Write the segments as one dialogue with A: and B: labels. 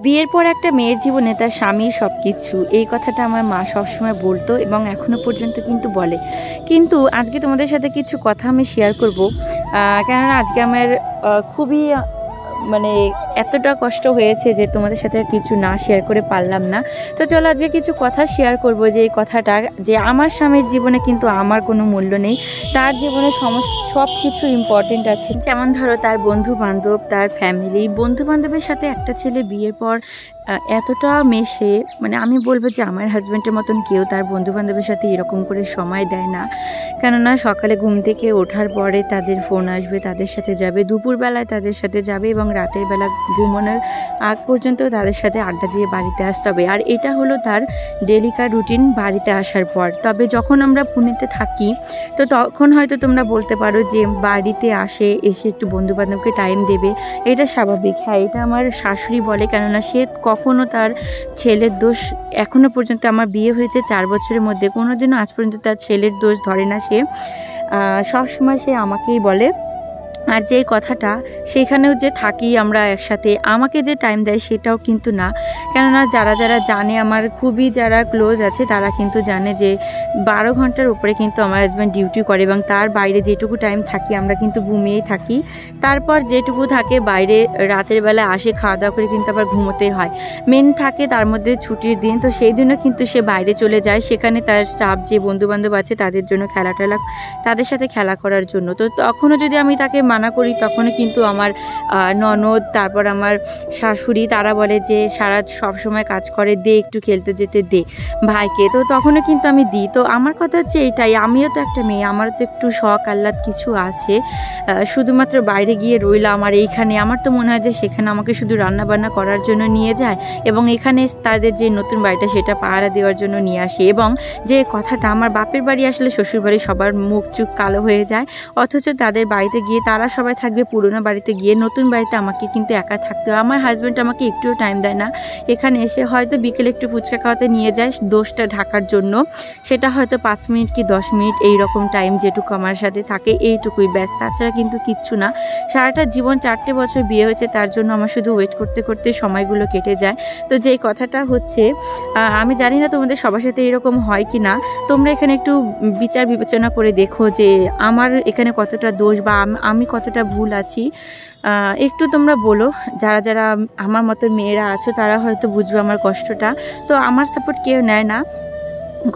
A: বিয়ের পর একটা মেয়ের জীবনে তার স্বামীর সবকিছু, এই কথাটা আমার মা সবসময় বলতো এবং এখনো পর্যন্ত কিন্তু বলে। কিন্তু আজকে তোমাদের সাথে কিছু কথা আমি শেয়ার করব, কেননা আজকে আমার খুবই মানে এতটা কষ্ট হয়েছে যে তোমাদের সাথে কিছু না শেয়ার করে পারলাম না। তো চলো আজকে কিছু কথা শেয়ার করব, যে এই কথাটা যে আমার স্বামীর জীবনে কিন্তু আমার কোনো মূল্য নেই, তার জীবনে সব কিছু ইম্পর্টেন্ট আছে। যেমন ধরো তার বন্ধু বান্ধব, তার ফ্যামিলি, বন্ধু বান্ধবের সাথে একটা ছেলে বিয়ের পর এতটা মেশে, মানে আমি বলবো যে আমার হাজব্যান্ডের মতন কেউ তার বন্ধু বান্ধবের সাথে এরকম করে সময় দেয় না। কেননা সকালে ঘুম থেকে ওঠার পরে তাদের ফোন আসবে, তাদের সাথে যাবে, দুপুরবেলায় তাদের সাথে যাবে এবং রাতের বেলা ঘুমানোর আগ পর্যন্ত তাদের সাথে আড্ডা দিয়ে বাড়িতে আসতে হবে। আর এটা হলো তার ডেলিকার রুটিন বাড়িতে আসার পর। তবে যখন আমরা পুনেতে থাকি তো তখন হয়তো তোমরা বলতে পারো যে বাড়িতে এসে একটু বন্ধুবান্ধবকে টাইম দেবে, এটা স্বাভাবিক। হ্যাঁ, এটা আমার শাশুড়ি বলে, কেননা সে কখনো তার ছেলের দোষ, এখনও পর্যন্ত আমার বিয়ে হয়েছে 4 বছরের মধ্যে কোনোদিনও আজ পর্যন্ত তার ছেলের দোষ ধরে না। সে সবসময় সে আমাকেই বলে। আর যে কথাটা সেখানেও যে থাকি আমরা একসাথে, আমাকে যে টাইম দেয় সেটাও কিন্তু না। কেননা যারা জানে, আমার খুবই যারা ক্লোজ আছে তারা কিন্তু জানে যে 12 ঘন্টার উপরে কিন্তু আমার হাজব্যান্ড ডিউটি করে এবং তার বাইরে যেটুকু টাইম থাকি আমরা কিন্তু ঘুমিয়েই থাকি। তারপর যেটুকু থাকে বাইরে রাতের বেলা আসে, খাওয়া দাওয়া করে কিন্তু আবার ঘুমোতেই হয়। মেন থাকে তার মধ্যে ছুটির দিন, তো সেই দিনও কিন্তু সে বাইরে চলে যায়, সেখানে তার স্টাফ যে বন্ধুবান্ধব আছে তাদের জন্য তাদের সাথে খেলা করার জন্য। তো তখনও যদি আমি তাকে মানা করি তখনও কিন্তু আমার ননদ, তারপর আমার শাশুড়ি, তারা বলে যে সব সময় কাজ করে, দে একটু খেলতে যেতে দে ভাইকে। তো তখনও কিন্তু আমি দিই। তো আমার কথা হচ্ছে এইটাই, আমিও তো একটা মেয়ে, আমারও তো একটু শখ আহ্লাদ কিছু আছে। শুধুমাত্র বাইরে গিয়ে রইলাম আর এইখানে আমার তো মনে হয় যে সেখানে আমাকে শুধু রান্না বান্না করার জন্য নিয়ে যায় এবং এখানে তাদের যে নতুন বাড়িটা সেটা পাহারা দেওয়ার জন্য নিয়ে আসে। এবং যে কথাটা, আমার বাপের বাড়ি আসলে শ্বশুর বাড়ি সবার মুখ চুখ কালো হয়ে যায়, অথচ তাদের বাড়িতে গিয়ে তারা সবাই থাকবে পুরোনো বাড়িতে, গিয়ে নতুন বাড়িতে আমাকে কিন্তু একা থাকতে হয়। আমার হাজব্যান্ড আমাকে একটুও টাইম দেয় না। এখানে এসে হয়তো বিকেলে একটু ফুচকা খাওয়াতে নিয়ে যায় দোষটা ঢাকার জন্য, সেটা হয়তো 5 মিনিট কি 10 মিনিট এইরকম টাইম যেটুকু আমার সাথে থাকে, এইটুকুই ব্যাস, তাছাড়া কিন্তু কিচ্ছু না। সারাটা জীবন 4টে বছর বিয়ে হয়েছে, তার জন্য আমার শুধু ওয়েট করতে করতে সময়গুলো কেটে যায়। তো যেই কথাটা হচ্ছে, আমি জানি না তোমাদের সবার সাথে এরকম হয় কি না, তোমরা এখানে একটু বিচার বিবেচনা করে দেখো যে আমার এখানে কতটা দোষ বা আমি কতটা ভুল আছি। একটু তোমরা বলো, যারা আমার মতো মেয়েরা আছো তারা হয়তো বুঝবে আমার কষ্টটা। তো আমার সাপোর্ট কেউ নেয় না,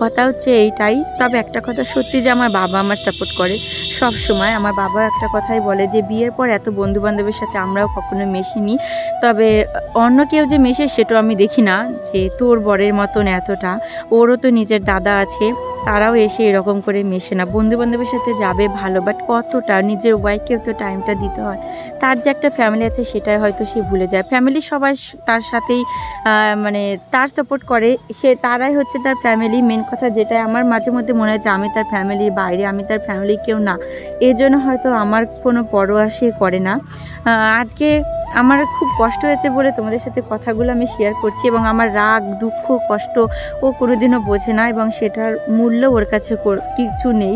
A: কথা হচ্ছে এইটাই। তবে একটা কথা সত্যি যে আমার বাবা আমার সাপোর্ট করে সব সময়। আমার বাবা একটা কথাই বলে যে বিয়ের পর এত বন্ধু বান্ধবের সাথে আমরাও কখনো মেশিনি, তবে অন্য কেউ যে মেশে সেটাও আমি দেখি না যে তোর বরের মতন এতটা। ওরও তো নিজের দাদা আছে, তারাও এসে এরকম করে মেশে না। বন্ধু বান্ধবের সাথে যাবে ভালো, বাট কতটা নিজের ওয়াইফকেও তো টাইমটা দিতে হয়। তার যে একটা ফ্যামিলি আছে সেটাই হয়তো সে ভুলে যায়। ফ্যামিলি সবাই তার সাথেই মানে তার সাপোর্ট করে, তারাই হচ্ছে তার ফ্যামিলি। মেন কথা যেটাই আমার মাঝে মধ্যে মনে হয় যে আমি তার ফ্যামিলির বাইরে, আমি তার ফ্যামিলি কেউ না, এর জন্য হয়তো আমার কোনো পরোয়া সে করে না। আজকে আমার খুব কষ্ট হয়েছে বলে তোমাদের সাথে কথাগুলো আমি শেয়ার করছি, এবং আমার রাগ দুঃখ কষ্ট ও কোনোদিনও বোঝে না এবং সেটার মূল্য ওর কাছে কিছু নেই।